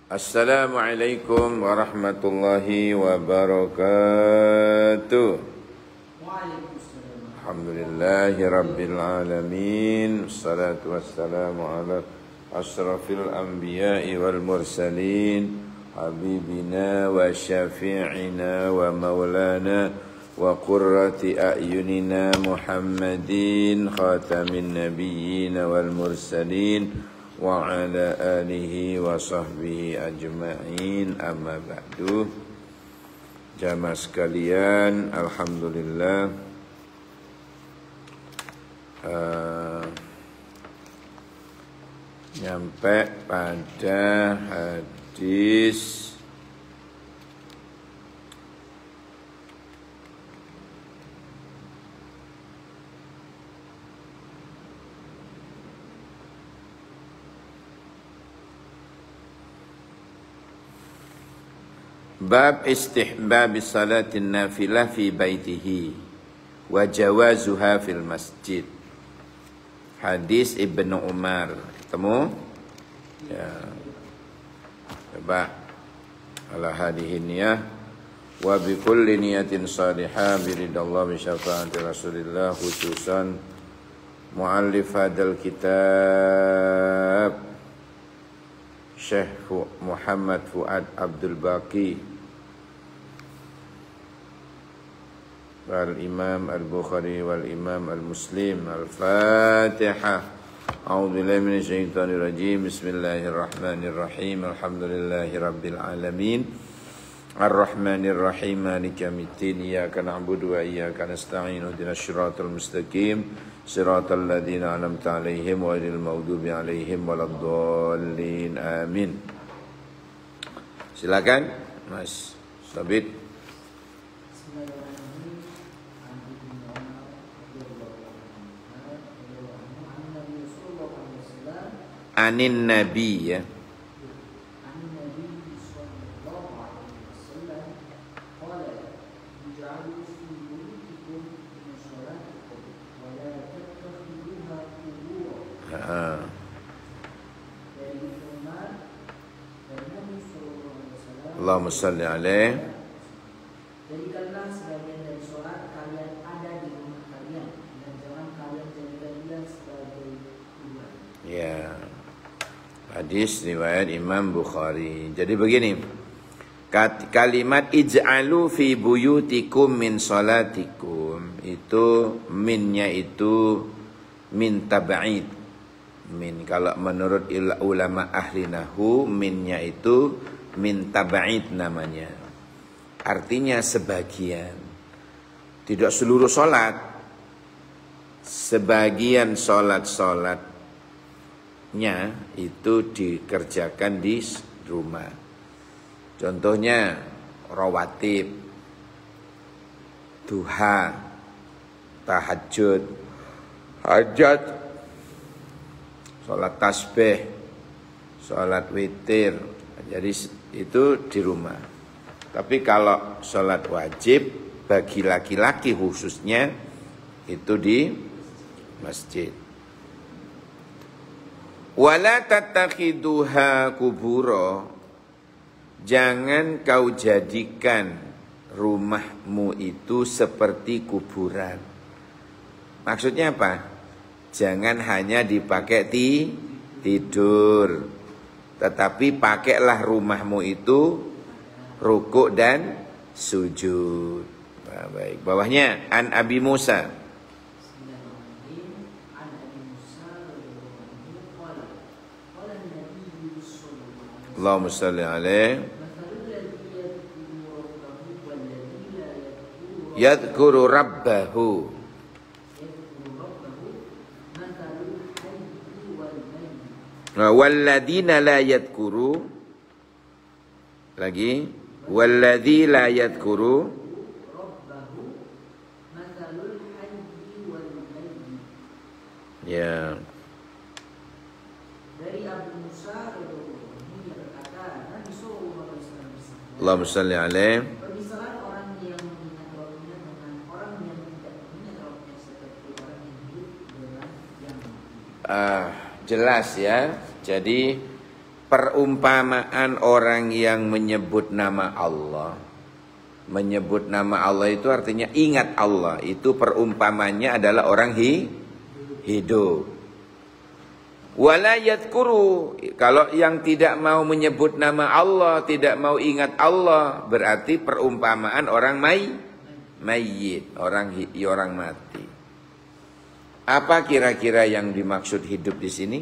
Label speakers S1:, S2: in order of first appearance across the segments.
S1: Assalamualaikum warahmatullahi wabarakatuh. Alhamdulillahi rabbil alamin. Wassalatu wassalamu ala asrafil anbiya'i wal mursalin, habibina wa syafi'ina wa maulana wa qurrati a'yunina Muhammadin khatamin nabiyyin wal mursalin wa ala alihi wa sahbihi ajma'in, amma ba'du. Jamaah sekalian, alhamdulillah nyampe pada hadis bab istihbab salatin nafilah fi baitihi wa jawazuha fil masjid. Hadis Ibnu Umar. Ketemu? Ya. Coba ala hadihi niyah wa bi kulli niyatin salihah biridallah bi syafaati Rasulillah, khususan muallif hadal kitab Syekh Muhammad Fuad Abdul Baqi wal Imam Al-Bukhari wal Imam Al-Muslim. Al-Fatihah. A'udzubillahi minasyaitonir rajim. Bismillahirrahmanirrahim. Alhamdulillahi rabbil alamin. Ar-Rahmanir Rahim. Maliki yaumiddin. Iyyaka na'budu wa iyyaka nasta'in. Ihdinas siratal mustaqim. Siratal ladzina an'amta 'alaihim ghairil maghdubi 'alaihim waladdallin. Amin. Silakan Mas Sabit. Anin Nabi, ya. Allahumma salli alaihi.
S2: Jadikanlah sebagian dari sholat kalian ada di rumah kalian, dan jangan kalian jadikan dia sebagai tujuan.
S1: Ya. Hadis riwayat Imam Bukhari. Jadi begini, kalimat ij'alu fi buyutikum min salatikum, itu minnya itu min tab'id. Min, kalau menurut ulama ahli nahwu, minnya itu min tab'id namanya. Artinya sebagian, tidak seluruh salat. Sebagian salat-salatnya itu dikerjakan di rumah. Contohnya rawatib, duha, tahajud, hajat, salat tasbih, salat witir. Jadi itu di rumah. Tapi kalau salat wajib bagi laki-laki khususnya itu di masjid. Wala tattakhiduha kubura, jangan kau jadikan rumahmu itu seperti kuburan. Maksudnya apa? Jangan hanya dipakai tidur, tetapi pakailah rumahmu itu rukuk dan sujud. Nah, baik. Bawahnya an Abi Musa. Allahumma salli alaihi. Yadhkuru rabbahu. Walladzina la yadhkuru. Lagi. Walladzi la yadhkuru. Ya.
S2: Dari Abu Musa ini berkata, Nabi SAW bersabda,
S1: Allahumma salli alaihi.
S2: permisalan orang yang mengingat Rabbnya dengan orang yang tidak mengingat Rabbnya seperti orang yang hidup dengan yang mati.
S1: Jelas ya. Jadi perumpamaan orang yang menyebut nama Allah. Menyebut nama Allah itu artinya ingat Allah. Itu perumpamannya adalah orang hidup. Wala yadhkuru, kalau yang tidak mau menyebut nama Allah, tidak mau ingat Allah, berarti perumpamaan orang mayyit, orang mati. Apa kira-kira yang dimaksud hidup di sini?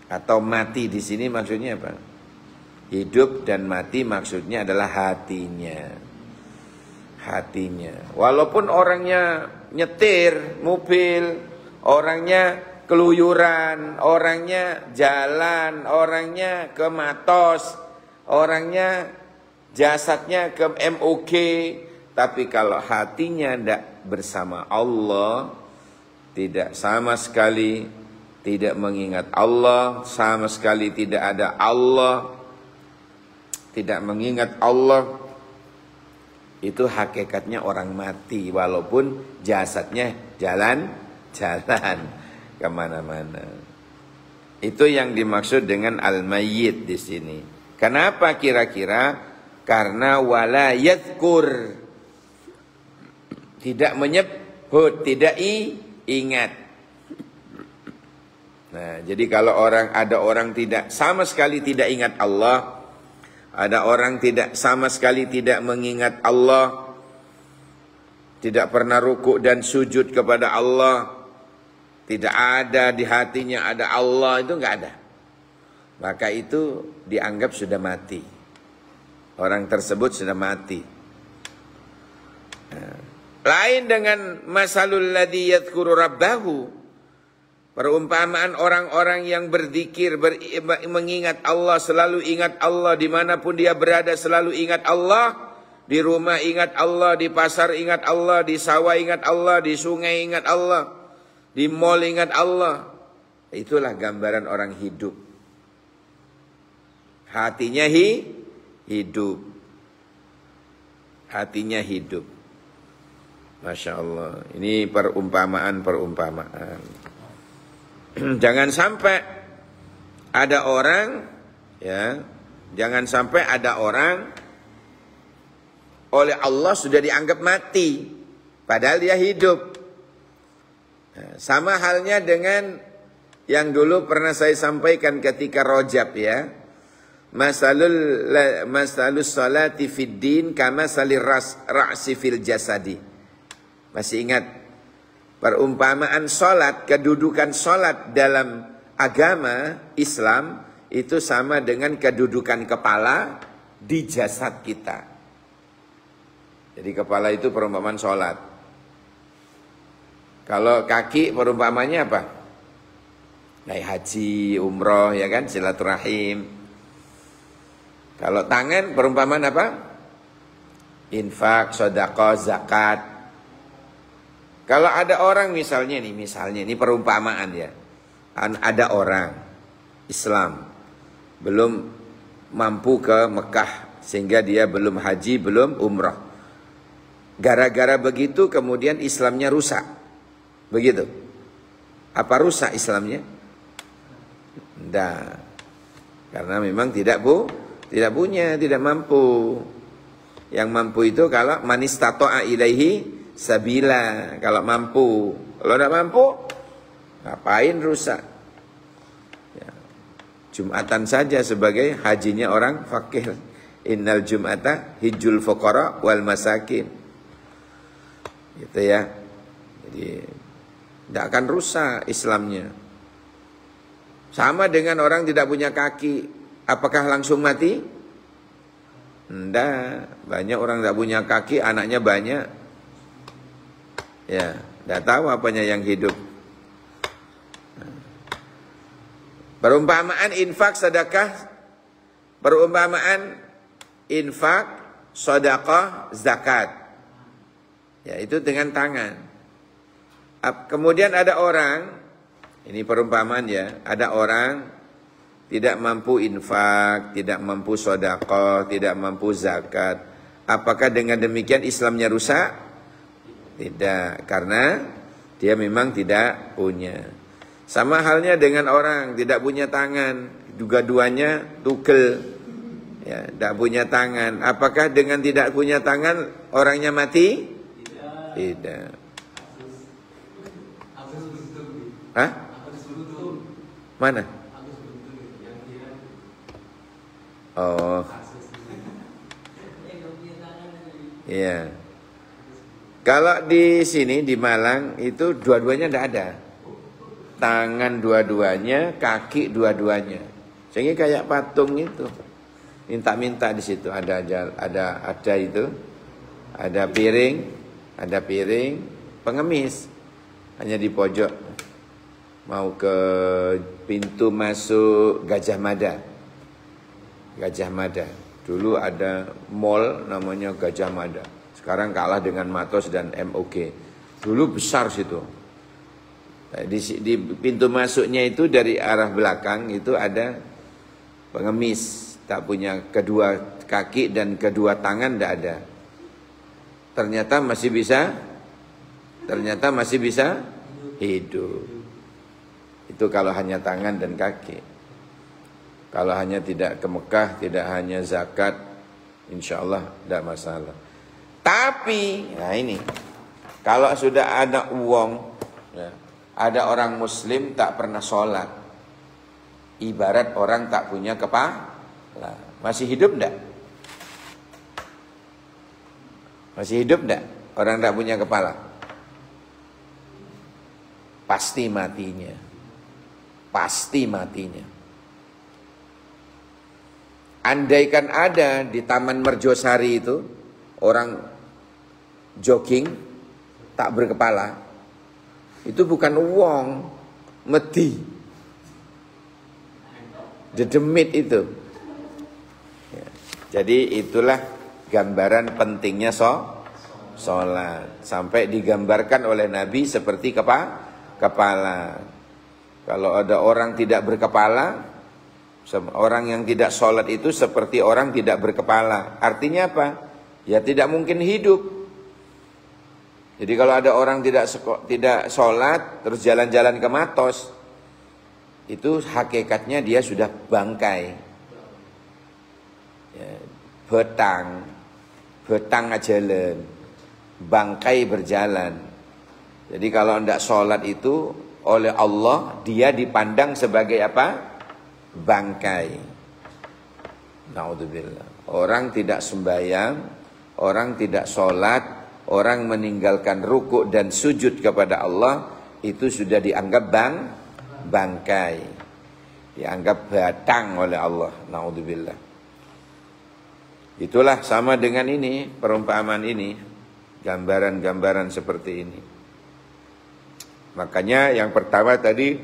S1: Atau mati di sini maksudnya apa? Hidup dan mati maksudnya adalah hatinya. Hatinya. Walaupun orangnya nyetir mobil, orangnya keluyuran, orangnya jalan, orangnya ke matos, orangnya jasadnya ke MOG, tapi kalau hatinya tidak bersama Allah, tidak sama sekali tidak mengingat Allah, sama sekali tidak ada Allah, tidak mengingat Allah, itu hakikatnya orang mati walaupun jasadnya jalan kemana-mana. Itu yang dimaksud dengan al-mayyit di sini. Kenapa kira-kira? Karena wala yadhkur, tidak menyebut, tidak ingat. Nah, jadi kalau ada orang tidak sama sekali tidak ingat Allah, ada orang tidak sama sekali tidak mengingat Allah, tidak pernah rukuk dan sujud kepada Allah, tidak ada di hatinya ada Allah, itu enggak ada. Maka itu dianggap sudah mati. Orang tersebut sudah mati. Nah, lain dengan masalul ladzi yadhkuru rabbahu. Perumpamaan orang-orang yang berzikir, mengingat Allah, selalu ingat Allah, dimanapun dia berada selalu ingat Allah. Di rumah ingat Allah, di pasar ingat Allah, di sawah ingat Allah, di sungai ingat Allah, di mall ingat Allah. Itulah gambaran orang hidup. Hatinya hidup. Hatinya hidup. Masya Allah. Ini perumpamaan. Jangan sampai ada orang, ya, jangan sampai ada orang oleh Allah sudah dianggap mati, padahal dia hidup. Nah, sama halnya dengan yang dulu pernah saya sampaikan ketika Rajab, ya. Masalus salati fid din kama salir ra'si fil jasadi. Masih ingat? Perumpamaan solat, kedudukan solat dalam agama Islam itu sama dengan kedudukan kepala di jasad kita. Jadi kepala itu perumpamaan solat. Kalau kaki perumpamannya apa? Naik haji, umroh, ya kan, silaturahim. Kalau tangan perumpamaan apa? Infak, sedekah, zakat. Kalau ada orang misalnya ini perumpamaan ya. Ada orang Islam belum mampu ke Mekah sehingga dia belum haji, belum umrah. Gara-gara begitu kemudian Islamnya rusak. Begitu. Apa rusak Islamnya? Tidak. Karena memang tidak punya, tidak mampu. Yang mampu itu kalau manistata'a ilaihi sabila, kalau mampu. Kalau tidak mampu, ngapain rusak? Ya. Jumatan saja sebagai hajinya orang fakir. Innal jum'ata hijjul fuqara wal masakin. Gitu ya. Jadi tidak akan rusak Islamnya. Sama dengan orang tidak punya kaki, apakah langsung mati? Tidak. Banyak orang tidak punya kaki, anaknya banyak. Ya, tidak tahu apanya yang hidup. Perumpamaan infak, sedekah, perumpamaan infak, sedekah, zakat. Ya, itu dengan tangan. Kemudian ada orang, ini perumpamaan ya, ada orang tidak mampu infak, tidak mampu sedekah, tidak mampu zakat. Apakah dengan demikian Islamnya rusak? Tidak, karena dia memang tidak punya. Sama halnya dengan orang tidak punya tangan, juga duanya tugel, ya, tidak punya tangan. Apakah dengan tidak punya tangan orangnya mati? Tidak. Hah? Mana? Oh, iya. Kalau di sini di Malang itu dua-duanya tidak ada. Tangan dua-duanya, kaki dua-duanya. Sehingga kayak patung itu. Minta-minta di situ ada itu. Ada piring, pengemis. Hanya di pojok. Mau ke pintu masuk Gajah Mada. Gajah Mada. Dulu ada mall namanya Gajah Mada. Sekarang kalah dengan Matos dan MOG. Dulu besar situ. Di pintu masuknya itu dari arah belakang itu ada pengemis, tak punya kedua kaki dan kedua tangan, tidak ada. Ternyata masih bisa hidup. Itu kalau hanya tangan dan kaki. Kalau hanya tidak ke Mekah, tidak hanya zakat, insya Allah tidak masalah. Tapi, nah ini, kalau sudah ada uang, ya, ada orang muslim tak pernah sholat, ibarat orang tak punya kepala. Masih hidup enggak? Masih hidup enggak? Orang tak punya kepala? Pasti matinya. Pasti matinya. Andaikan ada di Taman Merjosari itu orang jogging tak berkepala, itu bukan uang, meti, dedemit itu. Ya. Jadi itulah gambaran pentingnya sholat. Sampai digambarkan oleh Nabi seperti kepala. Kalau ada orang tidak berkepala, orang yang tidak sholat itu seperti orang tidak berkepala. Artinya apa? Ya tidak mungkin hidup. Jadi kalau ada orang tidak sholat terus jalan-jalan ke Matos, itu hakikatnya dia sudah bangkai, ya, betang jalan, bangkai berjalan. Jadi kalau tidak sholat itu oleh Allah dia dipandang sebagai apa? Bangkai. Naudzubillah. Orang tidak sembahyang, orang tidak sholat, orang meninggalkan rukuk dan sujud kepada Allah, itu sudah dianggap bangkai, dianggap batang oleh Allah. Naudzubillah. Itulah sama dengan ini, perumpamaan ini, gambaran-gambaran seperti ini. Makanya yang pertama tadi,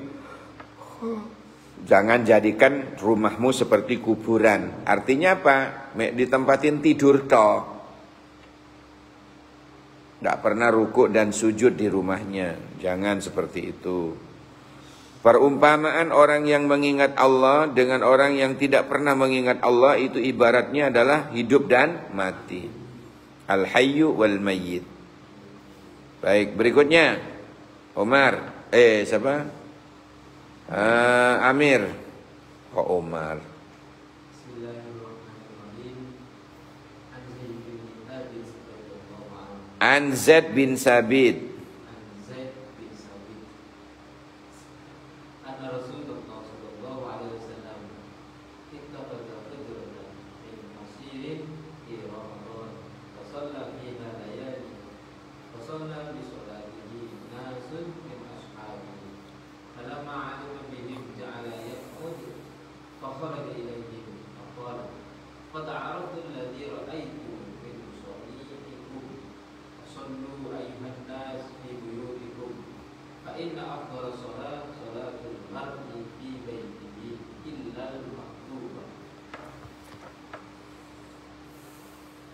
S1: jangan jadikan rumahmu seperti kuburan. Artinya apa? Ditempatin tidur toh. Tidak pernah rukuk dan sujud di rumahnya. Jangan seperti itu. Perumpamaan orang yang mengingat Allah dengan orang yang tidak pernah mengingat Allah itu ibaratnya adalah hidup dan mati. Al-hayyu wal mayyit. Baik, berikutnya Omar. Siapa? Amir. Omar. An Zaid bin Sabit.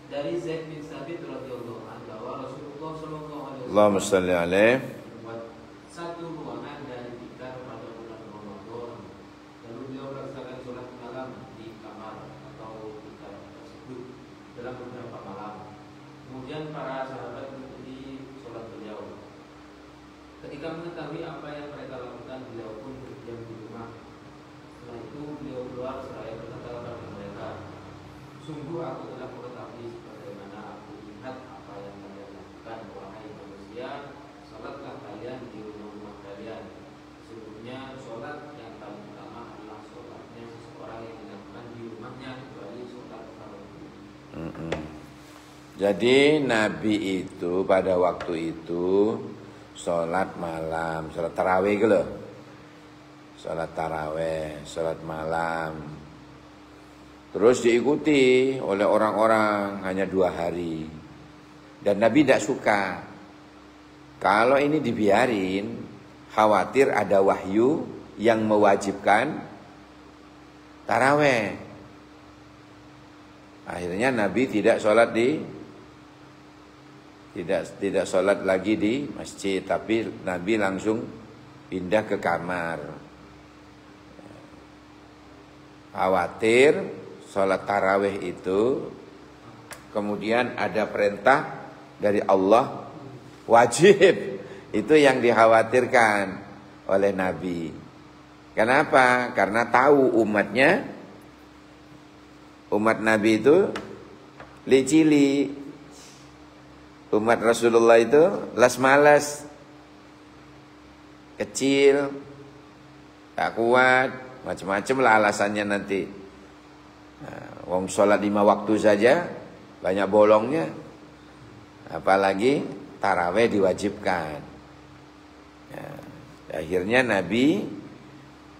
S2: Dari Zaid bin Sabit radhiyallahu anhu bahwa Rasulullah sallallahu alaihi wasallam
S1: Allahumma shalli alaihi
S2: membuat satu ruangan dari tikar pada bulan Ramadan. Lalu beliau melaksanakan sholat malam di kamar atau tikar tersebut dalam beberapa malam. Kemudian para sahabat mengikuti sholat beliau. Ketika mengetahui apa yang mereka lakukan, beliau Sungguh aku telah mengetahui sebagaimana aku lihat apa yang kalian lakukan, wahai manusia. Salatlah kalian di rumah-rumah kalian. Sesungguhnya salat yang paling utama adalah salatnya seseorang yang dilakukan di rumahnya, kecuali salat fardu.
S1: Jadi Nabi itu pada waktu itu sholat malam, sholat tarawih gitu loh. Sholat tarawih, sholat malam. Terus diikuti oleh orang-orang hanya 2 hari. Dan Nabi tidak suka. Kalau ini dibiarin, khawatir ada wahyu yang mewajibkan tarawih. Akhirnya Nabi tidak sholat tidak sholat lagi di masjid, tapi Nabi langsung pindah ke kamar. Khawatir sholat tarawih itu kemudian ada perintah dari Allah wajib. Itu yang dikhawatirkan oleh Nabi. Kenapa? Karena tahu umat Nabi itu licili. Umat Rasulullah itu las malas, kecil, tak kuat, macam-macam lah alasannya nanti. Nah, wong sholat 5 waktu saja banyak bolongnya, apalagi taraweh diwajibkan. Ya, akhirnya Nabi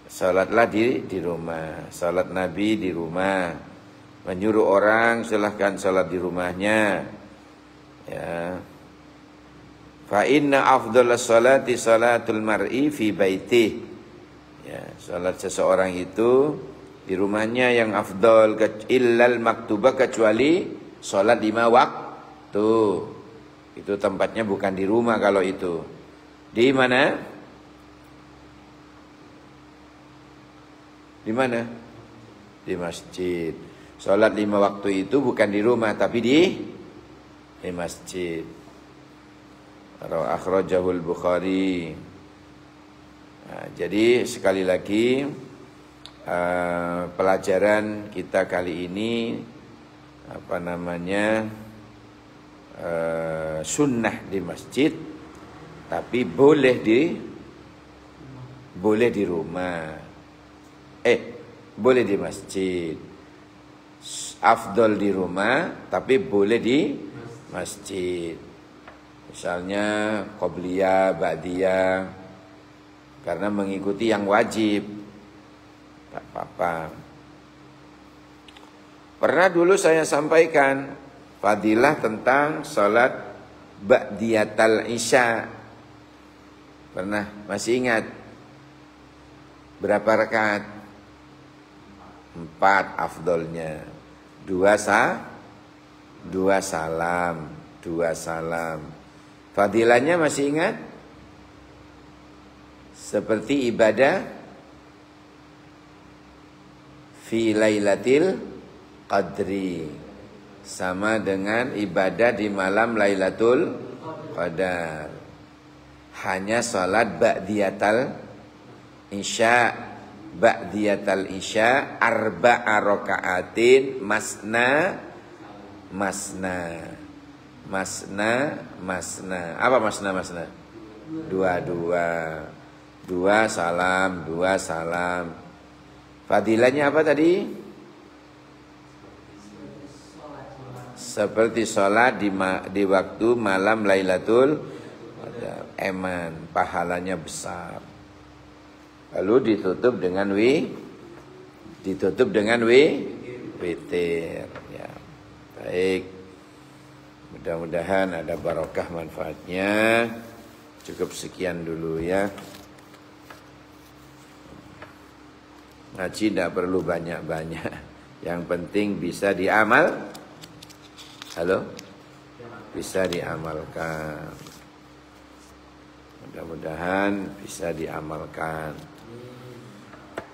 S1: sholatlah di rumah. Sholat Nabi di rumah, menyuruh orang silahkan sholat di rumahnya. Ya. Fa inna afdhalas salati salatul mar'i fi baitih. Ya, salat seseorang itu di rumahnya yang afdal, illal maktubah, kecuali salat 5 waktu. Itu tempatnya bukan di rumah kalau itu. Di mana? Di mana? Di masjid. Salat 5 waktu itu bukan di rumah tapi di masjid. Akhrajahul Bukhari. Nah, jadi sekali lagi pelajaran kita kali ini sunnah di masjid, tapi boleh di rumah. Boleh di masjid. Afdol di rumah, tapi boleh di masjid. Misalnya qobliyah, ba'diyah, karena mengikuti yang wajib, tak apa-apa. Pernah dulu saya sampaikan fadilah tentang salat ba'diyatal isya. Pernah, masih ingat? Berapa rakaat? 4 afdolnya. 2 salam. Fadilahnya masih ingat? Seperti ibadah fi lailatul qadri, sama dengan ibadah di malam Lailatul Qadar. Hanya salat ba'diyatal isya, arba'a raka'atin masna. Apa masna? 2 salam. Fadilahnya apa tadi? Seperti sholat di waktu malam Lailatul Qadar. Eman, pahalanya besar. Lalu ditutup dengan witir. Ya. Baik. Mudah-mudahan ada barokah manfaatnya. Cukup sekian dulu ya. Ngaji tidak perlu banyak-banyak. Yang penting bisa diamal. Halo? Bisa diamalkan. Mudah-mudahan bisa diamalkan.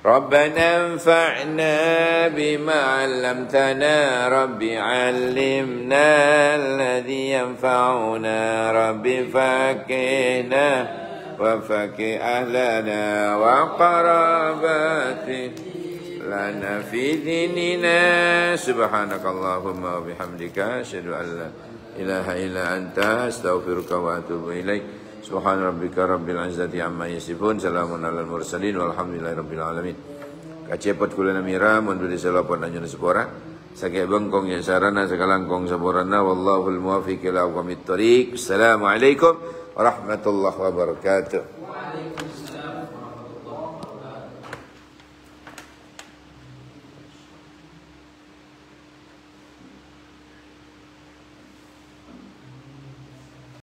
S1: Rabbana anfa'na bima 'allamtana, Rabbi 'allimna alladhi yanfa'una, Rabbi faqihna wa faqih ahlana wa qarabatina. lana fi dinina. Subhanakallahumma wa bihamdika asyhadu an la ilaha illa anta astaghfiruka wa atubu ilaik. Subhana rabbika rabbil izzati amma yasifun, salamun alal mursalin walhamdulillahi rabbil alamin. Kacepot kula namira mundur diselapon anjeun sepora. Sakya bengkong ya sarana sakalangkong saborana wallahul muwaffiq ila aqwamit thoriq. Assalamualaikum warahmatullahi wabarakatuh.